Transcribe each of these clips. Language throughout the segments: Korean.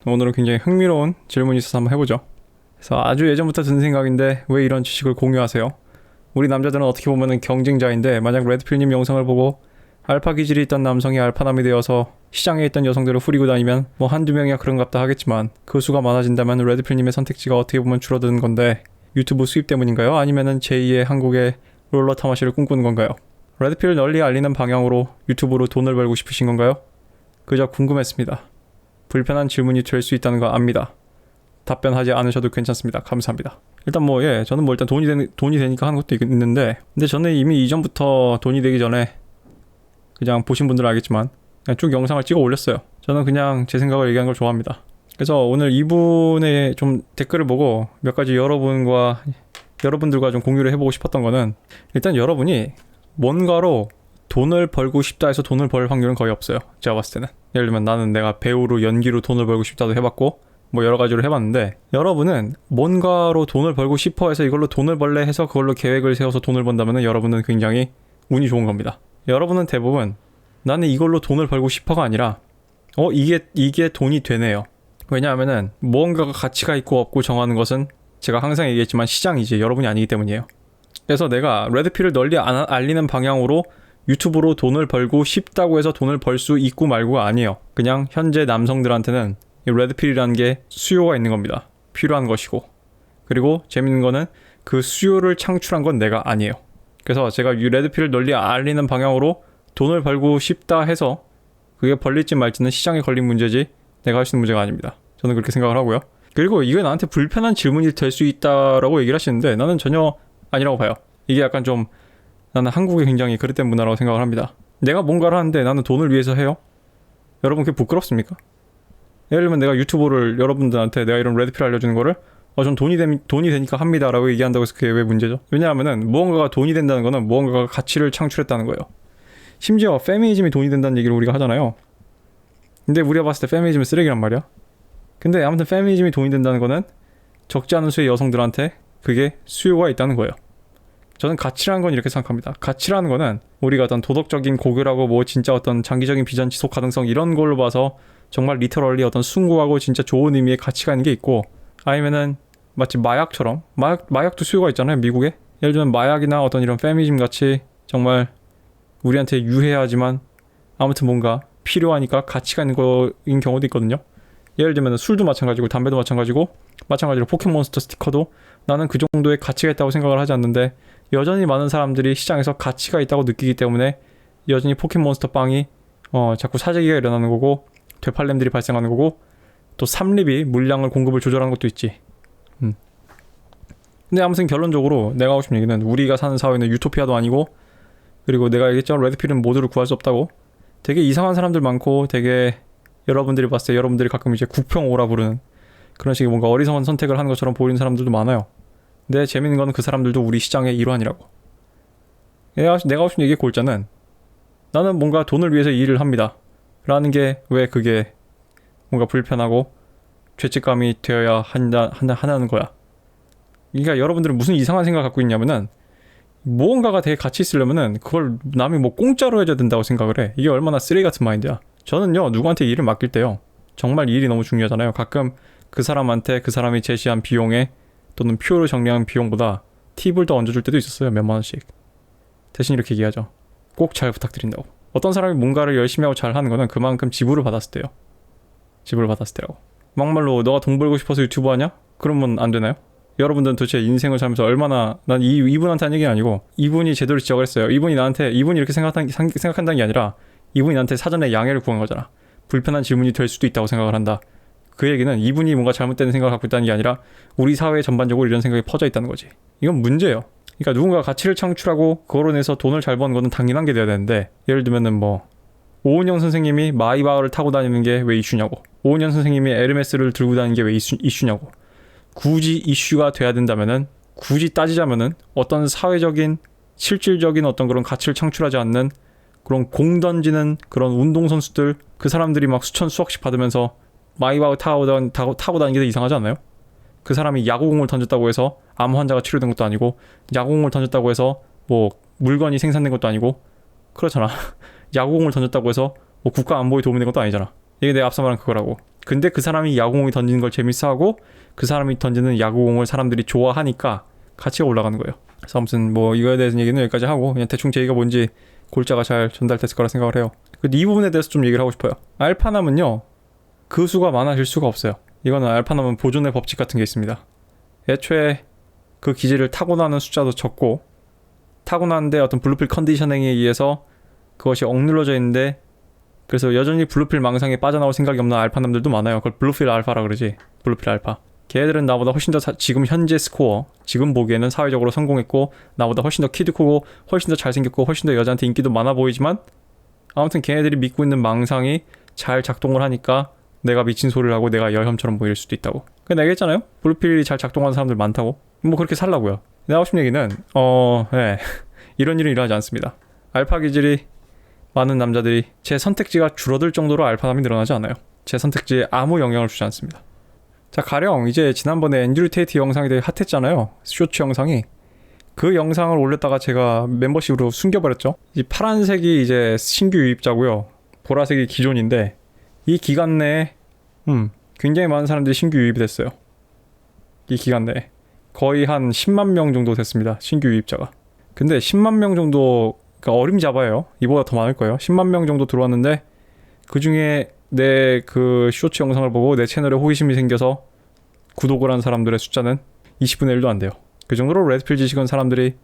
오늘은 굉장히 흥미로운 질문이 있어서 한번 해보죠. 그래서 아주 예전부터 든 생각인데 왜 이런 지식을 공유하세요? 우리 남자들은 어떻게 보면 경쟁자인데 만약 레드필님 영상을 보고 알파 기질이 있던 남성이 알파남이 되어서 시장에 있던 여성들을 후리고 다니면 뭐 한두 명이야 그런갑다 하겠지만 그 수가 많아진다면 레드필님의 선택지가 어떻게 보면 줄어드는 건데 유튜브 수입 때문인가요? 아니면은 제2의 한국의 롤러 타마시를 꿈꾸는 건가요? 레드필을 널리 알리는 방향으로 유튜브로 돈을 벌고 싶으신 건가요? 그저 궁금했습니다. 불편한 질문이 될 수 있다는 거 압니다. 답변하지 않으셔도 괜찮습니다. 감사합니다. 일단 저는 일단 돈이 되니까 하는 것도 있는데, 근데 저는 이미 이전부터 돈이 되기 전에 그냥 보신 분들은 알겠지만 그냥 쭉 영상을 찍어 올렸어요. 저는 그냥 제 생각을 얘기하는 걸 좋아합니다. 그래서 오늘 이분의 좀 댓글을 보고 몇 가지 여러분들과 좀 공유를 해보고 싶었던 거는, 일단 여러분이 뭔가로 돈을 벌고 싶다 해서 돈을 벌 확률은 거의 없어요. 제가 봤을 때는. 예를 들면 나는 내가 배우로 연기로 돈을 벌고 싶다도 해봤고 뭐 여러 가지로 해봤는데, 여러분은 뭔가로 돈을 벌고 싶어 해서 이걸로 돈을 벌래 해서 그걸로 계획을 세워서 돈을 번다면 여러분은 굉장히 운이 좋은 겁니다. 여러분은 대부분 나는 이걸로 돈을 벌고 싶어가 아니라 이게 돈이 되네요. 왜냐하면은 무언가가 가치가 있고 없고 정하는 것은 제가 항상 얘기했지만 시장이지 여러분이 아니기 때문이에요. 그래서 내가 레드필을 널리 알리는 방향으로 유튜브로 돈을 벌고 싶다고 해서 돈을 벌 수 있고 말고가 아니에요. 그냥 현재 남성들한테는 이 레드필이라는 게 수요가 있는 겁니다. 필요한 것이고, 그리고 재밌는 거는 그 수요를 창출한 건 내가 아니에요. 그래서 제가 이 레드필을 널리 알리는 방향으로 돈을 벌고 싶다 해서 그게 벌릴지 말지는 시장에 걸린 문제지 내가 할 수 있는 문제가 아닙니다. 저는 그렇게 생각을 하고요. 그리고 이게 나한테 불편한 질문이 될 수 있다라고 얘기를 하시는데 나는 전혀 아니라고 봐요. 이게 약간 좀 나는 한국이 굉장히 그릇된 문화라고 생각을 합니다. 내가 뭔가를 하는데 나는 돈을 위해서 해요? 여러분 그게 부끄럽습니까? 예를 들면 내가 유튜브를 여러분들한테 내가 이런 레드필 알려주는 거를 전 돈이 되니까 합니다 라고 얘기한다고 해서 그게 왜 문제죠? 왜냐하면은 무언가가 돈이 된다는 거는 무언가가 가치를 창출했다는 거예요. 심지어 페미니즘이 돈이 된다는 얘기를 우리가 하잖아요. 근데 우리가 봤을 때 페미니즘은 쓰레기란 말이야. 근데 아무튼 페미니즘이 돈이 된다는 거는 적지 않은 수의 여성들한테 그게 수요가 있다는 거예요. 저는 가치라는 건 이렇게 생각합니다. 가치라는 거는 우리가 어떤 도덕적인 고결하고 뭐 진짜 어떤 장기적인 비전 지속 가능성 이런 걸로 봐서 정말 리터럴리 어떤 숭고하고 진짜 좋은 의미의 가치가 있는 게 있고, 아니면은 마치 마약처럼 마약도 수요가 있잖아요, 미국에. 예를 들면 마약이나 어떤 이런 페미니즘 같이 정말 우리한테 유해하지만 아무튼 뭔가 필요하니까 가치가 있는 거인 경우도 있거든요. 예를 들면 술도 마찬가지고 담배도 마찬가지로 포켓몬스터 스티커도 나는 그 정도의 가치가 있다고 생각을 하지 않는데, 여전히 많은 사람들이 시장에서 가치가 있다고 느끼기 때문에 여전히 포켓몬스터 빵이 자꾸 사재기가 일어나는 거고 되팔렘들이 발생하는 거고, 또 삼립이 물량을 공급을 조절하는 것도 있지. 근데 아무튼 결론적으로 내가 하고 싶은 얘기는, 우리가 사는 사회는 유토피아도 아니고, 그리고 내가 얘기했죠, 레드필은 모두를 구할 수 없다고. 되게 이상한 사람들 많고, 되게 여러분들이 봤을 때 여러분들이 가끔 이제 국평오라 부르는 그런 식의 뭔가 어리석은 선택을 하는 것처럼 보이는 사람들도 많아요. 근데 재밌는 건 그 사람들도 우리 시장의 일환이라고. 내가 하고 싶은 얘기의 골자는, 나는 뭔가 돈을 위해서 일을 합니다 라는 게 왜 그게 뭔가 불편하고 죄책감이 되어야 하는 거야. 그러니까 여러분들은 무슨 이상한 생각 갖고 있냐면은, 무언가가 되게 가치 있으려면은 그걸 남이 뭐 공짜로 해줘야 된다고 생각을 해. 이게 얼마나 쓰레기 같은 마인드야. 저는요, 누구한테 일을 맡길 때요, 정말 일이 너무 중요하잖아요. 가끔 그 사람한테 그 사람이 제시한 비용에 또는 표로 정리한 비용보다 팁을 더 얹어줄 때도 있었어요. 몇만 원씩. 대신 이렇게 얘기하죠. 꼭 잘 부탁드린다고. 어떤 사람이 뭔가를 열심히 하고 잘 하는 거는 그만큼 지불을 받았을 때요. 지불을 받았을 때라고. 막말로 너가 돈 벌고 싶어서 유튜브 하냐? 그러면 안 되나요? 여러분들은 도대체 인생을 살면서 얼마나, 난 이분한테 한 얘기 아니고 이분이 제대로 지적을 했어요. 이분이 이렇게 생각한다는 게 아니라 이분이 나한테 사전에 양해를 구한 거잖아. 불편한 질문이 될 수도 있다고 생각을 한다. 그 얘기는 이분이 뭔가 잘못된 생각을 갖고 있다는 게 아니라 우리 사회 전반적으로 이런 생각이 퍼져 있다는 거지. 이건 문제예요. 그러니까 누군가 가치를 창출하고 그거로 인해서 돈을 잘 버는 거는 당연한 게 돼야 되는데, 예를 들면은 오은영 선생님이 마이바흐를 타고 다니는 게 왜 이슈냐고, 오은영 선생님이 에르메스를 들고 다니는 게 왜 이슈냐고. 굳이 이슈가 돼야 된다면은, 굳이 따지자면은 어떤 사회적인 실질적인 어떤 그런 가치를 창출하지 않는 그런 공 던지는 그런 운동선수들, 그 사람들이 막 수천수억씩 받으면서 마이바흐 타고 다니는 게 더 이상하지 않나요? 그 사람이 야구공을 던졌다고 해서 암 환자가 치료된 것도 아니고, 야구공을 던졌다고 해서 뭐 물건이 생산된 것도 아니고, 그렇잖아. 야구공을 던졌다고 해서 뭐 국가 안보에 도움이 된 것도 아니잖아. 이게 내가 앞서 말한 그거라고. 근데 그 사람이 야구공이 던지는 걸 재밌어하고 그 사람이 던지는 야구공을 사람들이 좋아하니까 가치가 올라가는 거예요. 그래서 아무튼 뭐 이거에 대해서 얘기는 여기까지 하고 그냥 대충 제 얘기가 뭔지 골자가 잘 전달됐을 거라 생각을 해요. 이 부분에 대해서 좀 얘기를 하고 싶어요. 알파남은요, 그 수가 많아질 수가 없어요. 이거는 알파남은 보존의 법칙 같은 게 있습니다. 애초에 그 기질을 타고나는 숫자도 적고 타고나는데 어떤 블루필 컨디셔닝에 의해서 그것이 억눌러져 있는데 그래서 여전히 블루필 망상에 빠져나올 생각이 없는 알파남들도 많아요. 그걸 블루필 알파라 그러지. 블루필 알파. 걔들은 나보다 훨씬 더 지금 현재 스코어, 지금 보기에는 사회적으로 성공했고 나보다 훨씬 더 키도 크고 훨씬 더 잘생겼고 훨씬 더 여자한테 인기도 많아 보이지만 아무튼 걔네들이 믿고 있는 망상이 잘 작동을 하니까 내가 미친 소리를 하고 내가 여혐처럼 보일 수도 있다고. 내가 얘기했잖아요. 블루필이 잘 작동하는 사람들 많다고. 뭐 그렇게 살라고요. 내가 하고 싶은 얘기는 네. 이런 일은 일어나지 않습니다. 알파 기질이 많은 남자들이 제 선택지가 줄어들 정도로 알파남이 늘어나지 않아요. 제 선택지에 아무 영향을 주지 않습니다. 자, 가령 이제 지난번에 앤드류 테이트 영상이 되게 핫했잖아요. 쇼츠 영상이. 그 영상을 올렸다가 제가 멤버십으로 숨겨버렸죠. 이 파란색이 이제 신규 유입자고요. 보라색이 기존인데 이 기간 내에 굉장히 많은 사람들이 신규 유입이 됐어요. 이 기간 내에 거의 한 10만 명 정도 됐습니다. 신규 유입자가. 근데 10만 명 정도, 그러니까 어림잡아요. 이보다 더 많을 거예요. 10만 명 정도 들어왔는데 그 중에 내 그 쇼츠 영상을 보고 내 채널에 호기심이 생겨서 구독을 한 사람들의 숫자는 20분의 1도 안 돼요. 그 정도로 레드필 지식은 사람들이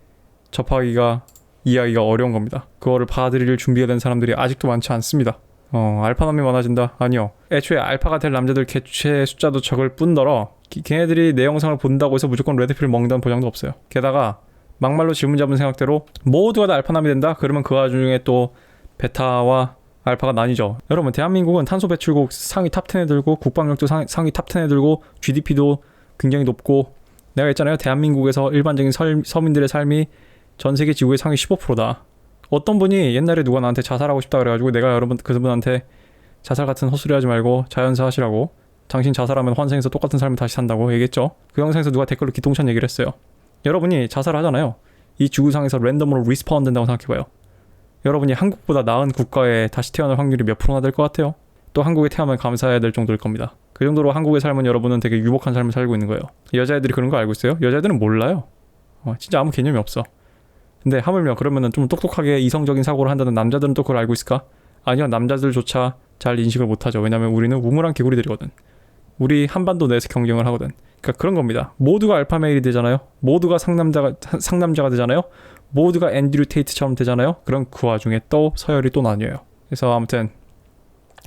접하기가, 이해하기가 어려운 겁니다. 그거를 받아들일 준비가 된 사람들이 아직도 많지 않습니다. 알파남이 많아진다? 아니요. 애초에 알파가 될 남자들 개체 숫자도 적을 뿐더러 걔네들이 내 영상을 본다고 해서 무조건 레드필을 먹는다는 보장도 없어요. 게다가 막말로 질문 잡은 생각대로 모두가 다 알파남이 된다? 그러면 그 와중에 또 베타와 알파가 나뉘죠. 여러분, 대한민국은 탄소 배출국 상위 탑 10에 들고 국방력도 상위 탑 10에 들고 GDP도 굉장히 높고 내가 했잖아요. 대한민국에서 일반적인 서민들의 삶이 전 세계 지구의 상위 15%다. 어떤 분이 옛날에 누가 나한테 자살하고 싶다 그래가지고 내가 여러분 그분한테 자살 같은 헛소리 하지 말고 자연사 하시라고, 당신 자살하면 환생해서 똑같은 삶을 다시 산다고 얘기했죠. 그 영상에서 누가 댓글로 기똥찬 얘기를 했어요. 여러분이 자살을 하잖아요. 이 지구상에서 랜덤으로 리스파운 된다고 생각해봐요. 여러분이 한국보다 나은 국가에 다시 태어날 확률이 몇 프로나 될 것 같아요? 또 한국에 태어나면 감사해야 될 정도일 겁니다. 그 정도로 한국의 삶은 여러분은 되게 유복한 삶을 살고 있는 거예요. 여자애들이 그런 거 알고 있어요? 여자애들은 몰라요. 진짜 아무 개념이 없어. 근데 하물며 그러면은 좀 똑똑하게 이성적인 사고를 한다는 남자들은 또 그걸 알고 있을까? 아니요, 남자들조차 잘 인식을 못하죠. 왜냐면 우리는 우물한 개구리들이거든. 우리 한반도 내에서 경쟁을 하거든. 그러니까 그런 겁니다. 모두가 알파메일이 되잖아요. 모두가 상남자가 되잖아요. 모두가 앤드류 테이트처럼 되잖아요. 그럼 그 와중에 또 서열이 또 나뉘어요. 그래서 아무튼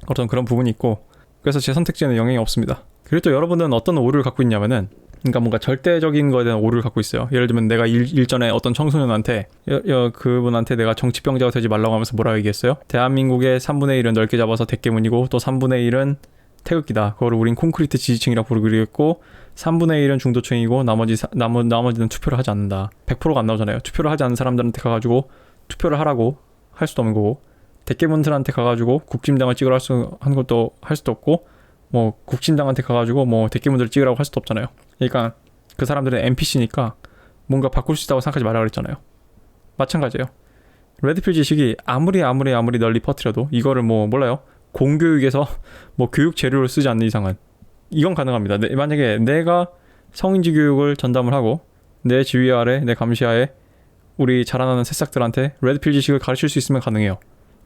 어떤 그런 부분이 있고, 그래서 제 선택지에는 영향이 없습니다. 그리고 또 여러분은 어떤 오류를 갖고 있냐면은, 그러니까 뭔가 절대적인 거에 대한 오류를 갖고 있어요. 예를 들면 내가 일전에 어떤 청소년한테 그분한테 내가 정치병자가 되지 말라고 하면서 뭐라고 얘기했어요? 대한민국의 3분의 1은 넓게 잡아서 대깨문이고 또 3분의 1은 태극기다. 그거를 우린 콘크리트 지지층이라고 부르기로 했고 3분의 1은 중도층이고 나머지는 투표를 하지 않는다. 100%가 안 나오잖아요. 투표를 하지 않는 사람들한테 가가지고 투표를 하라고 할 수도 없는 거고, 대깨문들한테 가가지고 국진당을 찍으라 한 것도 할 수도 없고, 뭐 국진당한테 가가지고 뭐 대깨문들을 찍으라고 할 수도 없잖아요. 그러니까 그 사람들은 NPC니까 뭔가 바꿀 수 있다고 생각하지 말라 그랬잖아요. 마찬가지예요. 레드필 지식이 아무리 널리 퍼뜨려도 이거를 뭐 몰라요. 공교육에서 뭐 교육 재료를 쓰지 않는 이상은 이건 가능합니다. 만약에 내가 성인지 교육을 전담을 하고 내 지휘 아래, 내 감시하에 우리 자라나는 새싹들한테 레드필 지식을 가르칠 수 있으면 가능해요.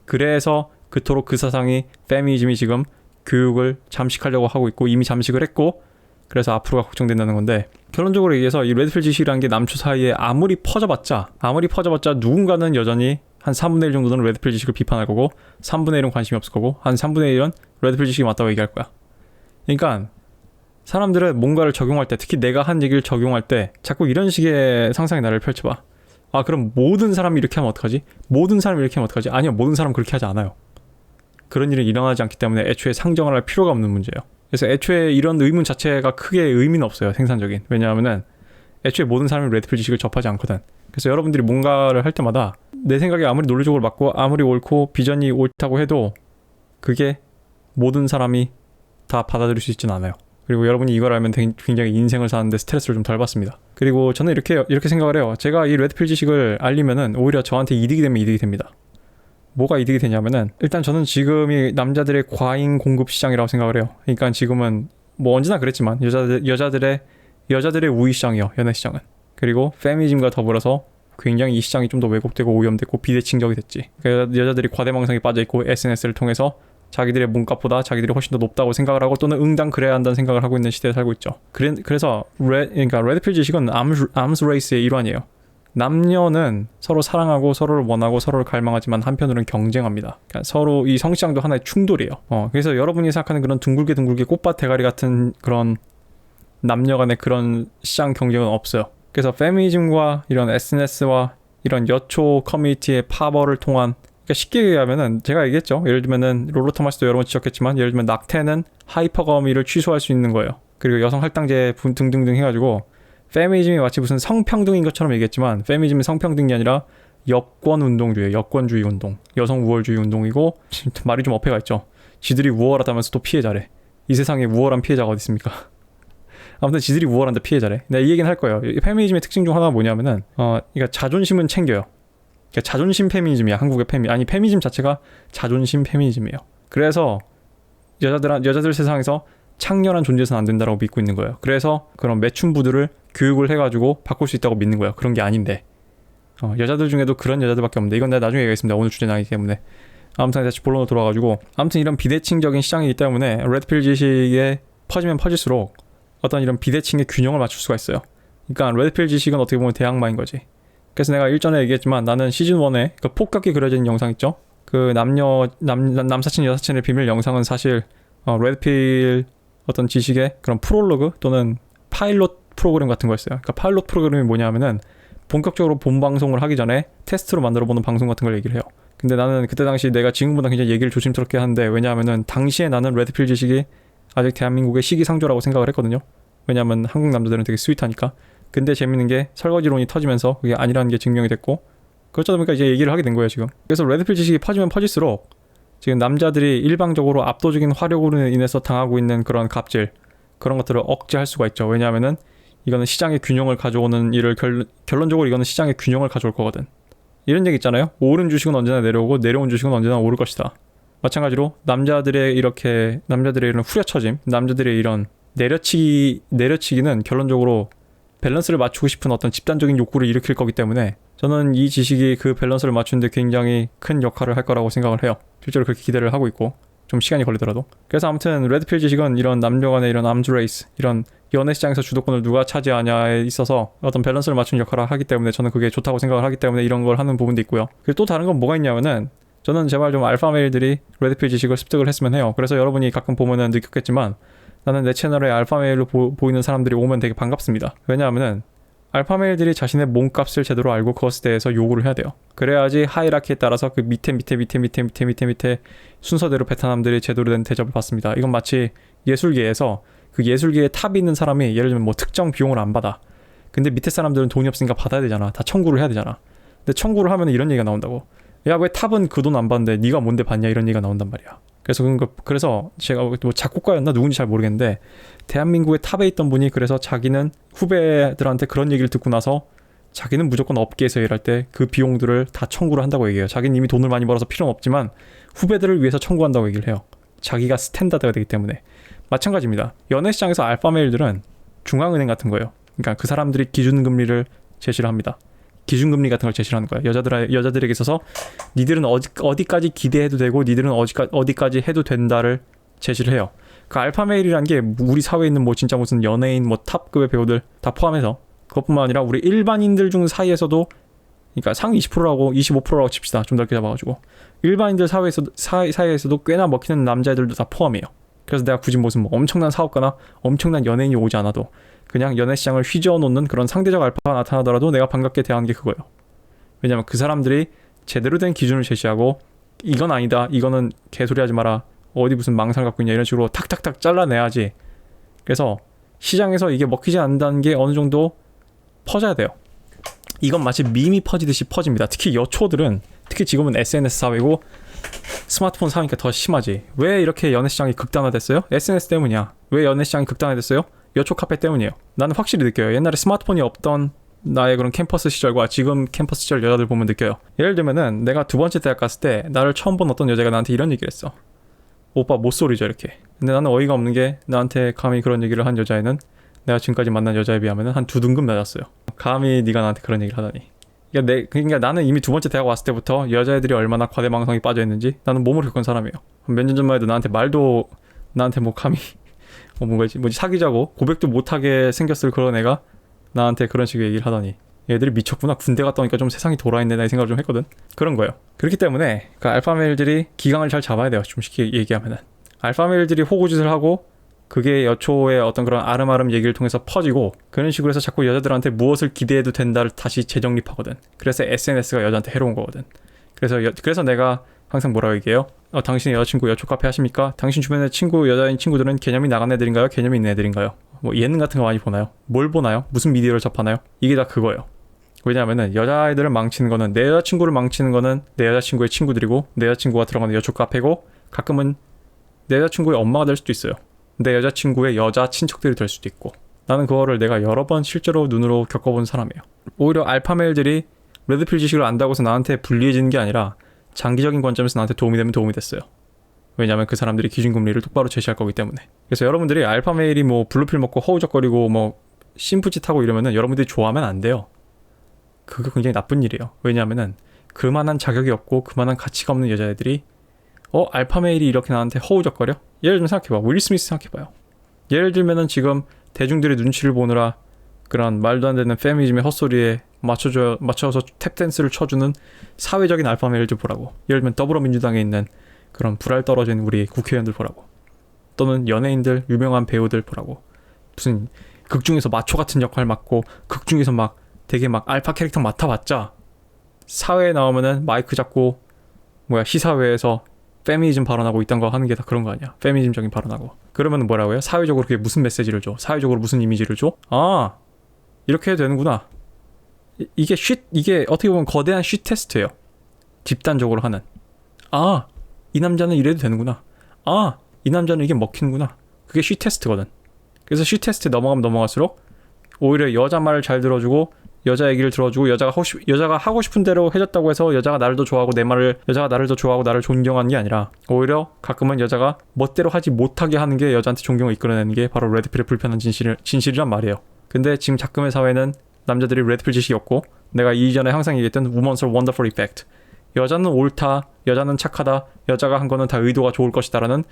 그래서 그토록 그 사상이, 페미니즘이 지금 교육을 잠식하려고 하고 있고 이미 잠식을 했고, 그래서 앞으로가 걱정된다는 건데, 결론적으로 얘기해서 이 레드필 지식이라는 게 남초 사이에 아무리 퍼져봤자 누군가는 여전히 한 3분의 1 정도는 레드필 지식을 비판할 거고 3분의 1은 관심이 없을 거고 한 3분의 1은 레드필 지식이 맞다고 얘기할 거야. 그러니까 사람들은 뭔가를 적용할 때, 특히 내가 한 얘기를 적용할 때 자꾸 이런 식의 상상의 나를 펼쳐봐. 아, 그럼 모든 사람이 이렇게 하면 어떡하지? 모든 사람이 이렇게 하면 어떡하지? 아니요, 모든 사람은 그렇게 하지 않아요. 그런 일이 일어나지 않기 때문에 애초에 상정을 할 필요가 없는 문제예요. 그래서 애초에 이런 의문 자체가 크게 의미는 없어요, 생산적인. 왜냐하면은 애초에 모든 사람이 레드필 지식을 접하지 않거든. 그래서 여러분들이 뭔가를 할 때마다 내 생각에 아무리 논리적으로 맞고 아무리 옳고 비전이 옳다고 해도 그게 모든 사람이 다 받아들일 수 있진 않아요. 그리고 여러분이 이걸 알면 굉장히 인생을 사는데 스트레스를 좀 덜 받습니다. 그리고 저는 이렇게 생각을 해요. 제가 이 레드필 지식을 알리면은 오히려 저한테 이득이 되면 이득이 됩니다. 뭐가 이득이 되냐면은 일단 저는 지금이 남자들의 과잉 공급 시장이라고 생각을 해요. 그러니까 지금은 뭐 언제나 그랬지만 여자들의 우위 시장이요, 연애 시장은. 그리고 페미니즘과 더불어서 굉장히 이 시장이 좀 더 왜곡되고 오염됐고 비대칭적이 됐지. 그러니까 여자들이 과대망상에 빠져있고 SNS를 통해서 자기들의 몸값보다 자기들이 훨씬 더 높다고 생각을 하고 또는 응당 그래야 한다는 생각을 하고 있는 시대에 살고 있죠. 그래서 그러니까 레드필 지식은 암스 레이스의 일환이에요. 남녀는 서로 사랑하고 서로를 원하고 서로를 갈망하지만 한편으로는 경쟁합니다. 그러니까 서로 이 성시장도 하나의 충돌이에요. 그래서 여러분이 생각하는 그런 둥글게 꽃밭 대가리 같은 그런 남녀 간의 그런 시장 경쟁은 없어요. 그래서 페미니즘과 이런 SNS와 이런 여초 커뮤니티의 파벌을 통한, 그러니까 쉽게 얘기하면은 제가 얘기했죠. 예를 들면은 롤러 토마스도 여러 번 지적했지만 예를 들면 낙태는 하이퍼거미를 취소할 수 있는 거예요. 그리고 여성 할당제 등등등 해가지고 페미니즘이 마치 무슨 성평등인 것처럼 얘기했지만 페미니즘이 성평등이 아니라 여권운동주의예요. 여권주의 운동, 여성 우월주의 운동이고 말이 좀 어폐가 있죠. 지들이 우월하다면서 또 피해자래. 이 세상에 우월한 피해자가 어디 있습니까? 아무튼 지들이 우월한데 피해자래. 내가 이 얘기는 할 거예요. 페미니즘의 특징 중 하나가 뭐냐면은 그러니까 자존심은 챙겨요. 그러니까 자존심 페미니즘이야. 한국의 페미니즘 자체가 자존심 페미니즘이에요. 그래서 여자들 세상에서 창렬한 존재에서는 안 된다라고 믿고 있는 거예요. 그래서 그런 매춘부들을 교육을 해가지고 바꿀 수 있다고 믿는 거예요. 그런 게 아닌데 여자들 중에도 그런 여자들밖에 없는데 이건 내가 나중에 얘기하겠습니다. 오늘 주제는 아니기 때문에. 아무튼 다시 본론으로 돌아가지고 아무튼 이런 비대칭적인 시장이기 때문에 레드필 지식에 퍼지면 퍼질수록 어떤 이런 비대칭의 균형을 맞출 수가 있어요. 그러니까 레드필 지식은 어떻게 보면 대항마인 거지. 그래서 내가 일전에 얘기했지만 나는 시즌1에 그 폭격기 그려진 영상 있죠? 그 남사친 여사친의 비밀 영상은 사실 레드필 어떤 지식의 그런 프롤로그 또는 파일럿 프로그램 같은 거였어요. 그러니까 파일럿 프로그램이 뭐냐면은 본격적으로 본 방송을 하기 전에 테스트로 만들어보는 방송 같은 걸 얘기를 해요. 근데 나는 그때 당시 내가 지금보다 굉장히 얘기를 조심스럽게 하는데 왜냐하면은 당시에 나는 레드필 지식이 아직 대한민국의 시기상조라고 생각을 했거든요. 왜냐하면 한국 남자들은 되게 스윗하니까. 근데 재밌는 게 설거지론이 터지면서 그게 아니라는 게 증명이 됐고 그렇다 보니까 이제 얘기를 하게 된 거예요 지금. 그래서 레드필 지식이 퍼지면 퍼질수록 지금 남자들이 일방적으로 압도적인 화력으로 인해서 당하고 있는 그런 갑질 그런 것들을 억제할 수가 있죠. 왜냐하면은 이거는 시장의 균형을 가져오는 일을 결론적으로 이거는 시장의 균형을 가져올 거거든. 이런 얘기 있잖아요. 오른 주식은 언제나 내려오고 내려온 주식은 언제나 오를 것이다. 마찬가지로 남자들의 이런 후려쳐짐, 남자들의 이런 내려치기는 결론적으로 밸런스를 맞추고 싶은 어떤 집단적인 욕구를 일으킬 거기 때문에 저는 이 지식이 그 밸런스를 맞추는데 굉장히 큰 역할을 할 거라고 생각을 해요. 실제로 그렇게 기대를 하고 있고 좀 시간이 걸리더라도. 그래서 아무튼 레드필 지식은 이런 남녀 간의 이런 암즈 레이스, 이런 연애 시장에서 주도권을 누가 차지하냐에 있어서 어떤 밸런스를 맞추는 역할을 하기 때문에 저는 그게 좋다고 생각을 하기 때문에 이런 걸 하는 부분도 있고요. 그리고 또 다른 건 뭐가 있냐면은 저는 제발 좀 알파 메일들이 레드필 지식을 습득을 했으면 해요. 그래서 여러분이 가끔 보면은 느꼈겠지만 나는 내 채널에 알파 메일로 보이는 사람들이 오면 되게 반갑습니다. 왜냐하면은 알파 메일들이 자신의 몸값을 제대로 알고 그것에 대해서 요구를 해야 돼요. 그래야지 하이라키에 따라서 그 밑에 순서대로 베트남들이 제대로 된 대접을 받습니다. 이건 마치 예술계에서 그 예술계에 탑이 있는 사람이 예를 들면 뭐 특정 비용을 안 받아. 근데 밑에 사람들은 돈이 없으니까 받아야 되잖아. 다 청구를 해야 되잖아. 근데 청구를 하면 이런 얘기가 나온다고. 야, 왜 탑은 그 돈 안 받는데 네가 뭔데 받냐 이런 얘기가 나온단 말이야. 그래서 제가 뭐 작곡가였나 누군지 잘 모르겠는데 대한민국의 탑에 있던 분이 그래서 자기는 후배들한테 그런 얘기를 듣고 나서 자기는 무조건 업계에서 일할 때 그 비용들을 다 청구를 한다고 얘기해요. 자기는 이미 돈을 많이 벌어서 필요는 없지만 후배들을 위해서 청구한다고 얘기를 해요. 자기가 스탠다드가 되기 때문에. 마찬가지입니다. 연애시장에서 알파메일들은 중앙은행 같은 거예요. 그러니까 그 사람들이 기준금리를 제시를 합니다. 기준금리 같은 걸 제시를 하는 거예요. 여자들에게 있어서 니들은 어디까지 기대해도 되고 니들은 어디까지 해도 된다를 제시를 해요. 그 알파메일이라는 게 우리 사회에 있는 뭐 진짜 무슨 연예인 뭐 탑급의 배우들 다 포함해서 그것뿐만 아니라 우리 일반인들 중 사이에서도 그러니까 상위 20%라고 25%라고 칩시다. 좀 넓게 잡아가지고 일반인들 사이에서도 꽤나 먹히는 남자애들도 다 포함해요. 그래서 내가 굳이 무슨 뭐 엄청난 사업가나 엄청난 연예인이 오지 않아도 그냥 연애 시장을 휘저어 놓는 그런 상대적 알파가 나타나더라도 내가 반갑게 대하는 게 그거예요. 왜냐면 그 사람들이 제대로 된 기준을 제시하고 이건 아니다, 이거는 개소리 하지 마라, 어디 무슨 망상을 갖고 있냐 이런 식으로 탁탁탁 잘라내야지. 그래서 시장에서 이게 먹히지 않는다는 게 어느 정도 퍼져야 돼요. 이건 마치 밈이 퍼지듯이 퍼집니다. 특히 여초들은, 특히 지금은 SNS 사회고 스마트폰 사니까 더 심하지. 왜 이렇게 연애 시장이 극단화됐어요? SNS 때문이야. 왜 연애 시장이 극단화됐어요? 여초 카페 때문이에요. 나는 확실히 느껴요. 옛날에 스마트폰이 없던 나의 그런 캠퍼스 시절과 지금 캠퍼스 시절 여자들 보면 느껴요. 예를 들면은 내가 두 번째 대학 갔을 때 나를 처음 본 어떤 여자가 나한테 이런 얘기를 했어. 오빠 못소리죠 이렇게. 근데 나는 어이가 없는 게 나한테 감히 그런 얘기를 한 여자애는 내가 지금까지 만난 여자에 비하면 한 2등급 낮았어요. 감히 네가 나한테 그런 얘기를 하다니. 그러니까 나는 이미 두 번째 대학 왔을 때부터 여자애들이 얼마나 과대망상에 빠져있는지 나는 몸으로 겪은 사람이에요. 몇 년 전만 해도 나한테 뭐 감히 뭐지 사귀자고 고백도 못하게 생겼을 그런 애가 나한테 그런 식의 얘기를 하다니 얘들이 미쳤구나. 군대 갔다 오니까 좀 세상이 돌아있네 나 이 생각을 좀 했거든. 그런 거예요. 그렇기 때문에 그 알파메일들이 기강을 잘 잡아야 돼요. 좀 쉽게 얘기하면은 알파메일들이 호구짓을 하고 그게 여초의 어떤 그런 아름아름 얘기를 통해서 퍼지고 그런 식으로 해서 자꾸 여자들한테 무엇을 기대해도 된다를 다시 재정립하거든. 그래서 SNS가 여자한테 해로운 거거든. 그래서 내가 항상 뭐라고 얘기해요? 당신의 여자친구 여초 카페 하십니까? 당신 주변의 여자인 친구들은 개념이 나간 애들인가요? 개념이 있는 애들인가요? 뭐 예능 같은 거 많이 보나요? 뭘 보나요? 무슨 미디어를 접하나요? 이게 다 그거예요. 왜냐하면은 여자아이들을 망치는 거는 내 여자친구를 망치는 거는 내 여자친구의 친구들이고 내 여자친구가 들어가는 여초 카페고 가끔은 내 여자친구의 엄마가 될 수도 있어요. 내 여자친구의 여자 친척들이 될 수도 있고 나는 그거를 내가 여러 번 실제로 눈으로 겪어본 사람이에요. 오히려 알파메일들이 레드필 지식을 안다고 해서 나한테 불리해지는 게 아니라 장기적인 관점에서 나한테 도움이 되면 도움이 됐어요. 왜냐하면 그 사람들이 기준금리를 똑바로 제시할 거기 때문에. 그래서 여러분들이 알파메일이 뭐 블루필 먹고 허우적거리고 뭐 심부짓하고 이러면은 여러분들이 좋아하면 안 돼요. 그거 굉장히 나쁜 일이에요. 왜냐하면은 그만한 자격이 없고 그만한 가치가 없는 여자애들이 알파메일이 이렇게 나한테 허우적거려? 예를 들면 생각해봐. 윌 스미스 생각해봐요. 예를 들면은 지금 대중들의 눈치를 보느라 그런 말도 안 되는 페미니즘의 헛소리에 맞춰서 탭댄스를 쳐주는 사회적인 알파메일들 보라고. 예를 들면 더불어민주당에 있는 그런 불알 떨어진 우리 국회의원들 보라고. 또는 연예인들, 유명한 배우들 보라고. 무슨 극 중에서 마초 같은 역할 맡고 극 중에서 막 되게 막 알파 캐릭터 맡아봤자 사회에 나오면은 마이크 잡고 시사회에서 페미니즘 발언하고 있던 거 하는 게 다 그런 거 아니야. 페미니즘적인 발언하고. 그러면 뭐라고요? 사회적으로 그게 무슨 메시지를 줘? 사회적으로 무슨 이미지를 줘? 이렇게 해도 되는구나. 이게 어떻게 보면 거대한 쉿 테스트예요. 집단적으로 하는. 이 남자는 이래도 되는구나. 이 남자는 이게 먹히는구나. 그게 쉿 테스트거든. 그래서 쉿 테스트 넘어가면 넘어갈수록 오히려 여자 말을 잘 들어주고 여자 얘기를 들어주고 여자가 하고 싶은 대로 해줬다고 해서 여자가 나를 더 좋아하고 여자가 나를 더 좋아하고 나를 존경하는 게 아니라 오히려 가끔은 여자가 멋대로 하지 못하게 하는 게 여자한테 존경을 이끌어내는 게 바로 레드필의 불편한 진실이란 말이에요. 근데 지금 작금의 사회는 남자들이 레드필 지식이 없고 내가 이전에 항상 얘기했던 Women's Wonderful Effect 여자는 옳다, 여자는 착하다, 여자가 한 거는 다 의도가 좋을 것이다라는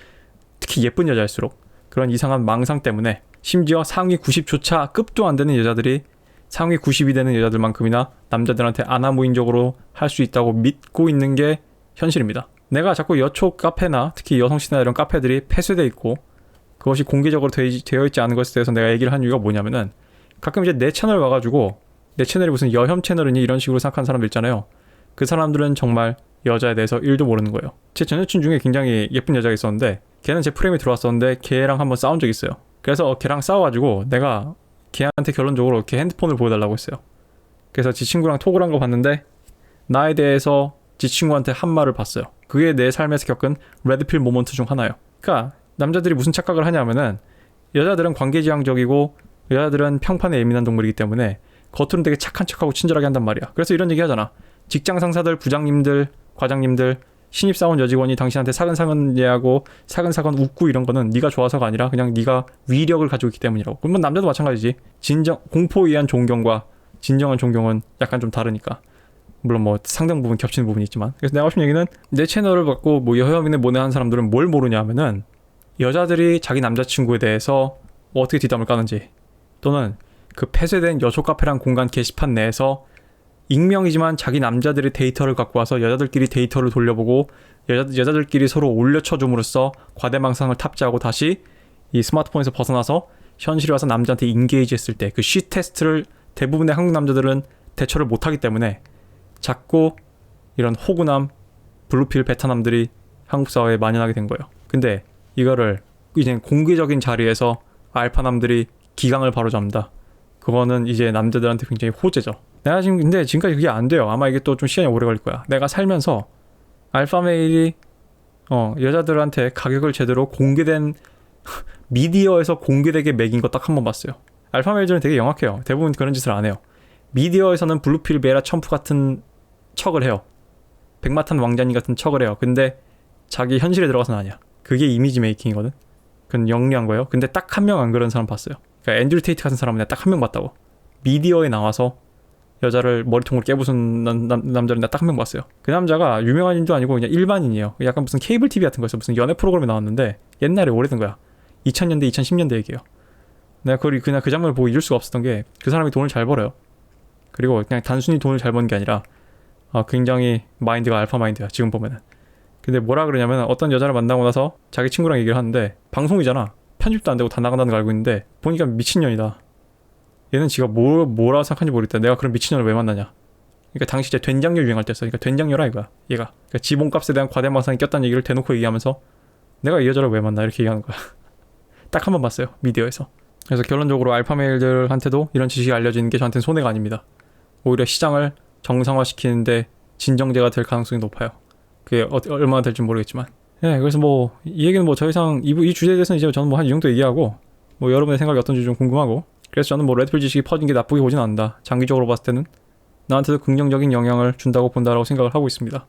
특히 예쁜 여자일수록 그런 이상한 망상 때문에 심지어 상위 90조차 급도 안 되는 여자들이 상위 90이 되는 여자들만큼이나 남자들한테 아나무인적으로 할 수 있다고 믿고 있는 게 현실입니다. 내가 자꾸 여초 카페나 특히 여성시나 이런 카페들이 폐쇄돼 있고 그것이 공개적으로 되어 있지 않은 것에 대해서 내가 얘기를 한 이유가 뭐냐면은 가끔 이제 내 채널 와가지고 내 채널이 무슨 여혐 채널이니 이런 식으로 생각하는 사람들 있잖아요. 그 사람들은 정말 여자에 대해서 1도 모르는 거예요. 제 전 여친 중에 굉장히 예쁜 여자가 있었는데 걔는 제 프레임에 들어왔었는데 걔랑 한번 싸운 적이 있어요. 그래서 걔랑 싸워가지고 내가 걔한테 결론적으로 걔 핸드폰을 보여달라고 했어요. 그래서 지 친구랑 톡을 한 거 봤는데 나에 대해서 지 친구한테 한 말을 봤어요. 그게 내 삶에서 겪은 레드필 모먼트 중 하나예요. 그러니까 남자들이 무슨 착각을 하냐면은 여자들은 관계지향적이고 여자들은 평판에 예민한 동물이기 때문에 겉으로는 되게 착한 척하고 친절하게 한단 말이야. 그래서 이런 얘기 하잖아. 직장 상사들, 부장님들, 과장님들, 신입사원 여직원이 당신한테 사근사근 얘기하고 사근사근 웃고 이런 거는 네가 좋아서가 아니라 그냥 네가 위력을 가지고 있기 때문이라고. 그러면 남자도 마찬가지지. 공포에 의한 존경과 진정한 존경은 약간 좀 다르니까. 물론 뭐 상당 부분 겹치는 부분이 있지만. 그래서 내가 하고 싶은 얘기는 내 채널을 받고 뭐 여혐이네 뭐네 하는 사람들은 뭘 모르냐 하면은 여자들이 자기 남자친구에 대해서 어떻게 뒷담을 까는지 또는 그 폐쇄된 여초 카페란 공간 게시판 내에서 익명이지만 자기 남자들의 데이터를 갖고 와서 여자들끼리 데이터를 돌려보고 여자들끼리 서로 올려쳐줌으로써 과대망상을 탑재하고 다시 이 스마트폰에서 벗어나서 현실에 와서 남자한테 인게이지 했을 때 그 쉿 테스트를 대부분의 한국 남자들은 대처를 못하기 때문에 자꾸 이런 호구남, 블루필 베타남들이 한국 사회에 만연하게 된 거예요. 근데 이거를 이제 공개적인 자리에서 알파남들이 기강을 바로잡는다. 그거는 이제 남자들한테 굉장히 호재죠. 내가 근데 지금까지 그게 안 돼요. 아마 이게 또 좀 시간이 오래 걸릴 거야. 내가 살면서 알파메일이 여자들한테 가격을 제대로 공개된 미디어에서 공개되게 매긴 거 딱 한 번 봤어요. 알파메일들은 되게 영악해요. 대부분 그런 짓을 안 해요. 미디어에서는 블루필 베라 첨프 같은 척을 해요. 백마탄 왕자님 같은 척을 해요. 근데 자기 현실에 들어가서는 아니야. 그게 이미지 메이킹이거든. 그건 영리한 거예요. 근데 딱 한 명 안 그런 사람 봤어요. 그러니까 앤드류 테이트 같은 사람은 내가 딱 한 명 봤다고. 미디어에 나와서 여자를 머리통으로 깨부순 남자를 내가 딱 한 명 봤어요. 그 남자가 유명한 인도 아니고 그냥 일반인이에요. 약간 무슨 케이블 TV 같은 거였어. 무슨 연애 프로그램에 나왔는데 옛날에 오래된 거야. 2000년대 2010년대 얘기예요. 내가 그냥 그 장면을 보고 잊을 수가 없었던 게 그 사람이 돈을 잘 벌어요. 그리고 그냥 단순히 돈을 잘 버는 게 아니라 굉장히 마인드가 알파 마인드야 지금 보면은. 근데 뭐라 그러냐면 어떤 여자를 만나고 나서 자기 친구랑 얘기를 하는데 방송이잖아. 편집도 안 되고 다 나간다는 걸 알고 있는데 보니까 미친년이다. 얘는 지가 뭐라 생각하는지 모르겠다. 내가 그런 미친년을 왜 만나냐. 그러니까 당시 이제 된장녀 유행할 때였어. 그러니까 된장녀라 이거야. 얘가. 그러니까 지봉값에 대한 과대망상이 꼈다는 얘기를 대놓고 얘기하면서 내가 이 여자를 왜 만나 이렇게 얘기하는 거야. 딱 한 번 봤어요. 미디어에서. 그래서 결론적으로 알파메일들한테도 이런 지식이 알려지는 게 저한테는 손해가 아닙니다. 오히려 시장을 정상화시키는데 진정제가 될 가능성이 높아요. 그게 얼마나 될지 모르겠지만. 예, 그래서 뭐 이 얘기는 뭐 더 이상 이 주제에 대해서는 이제 저는 뭐 한 이 정도 얘기하고 뭐 여러분의 생각이 어떤지 좀 궁금하고 그래서 저는 뭐 레드필 지식이 퍼진 게 나쁘게 보진 않는다. 장기적으로 봤을 때는 나한테도 긍정적인 영향을 준다고 본다라고 생각을 하고 있습니다.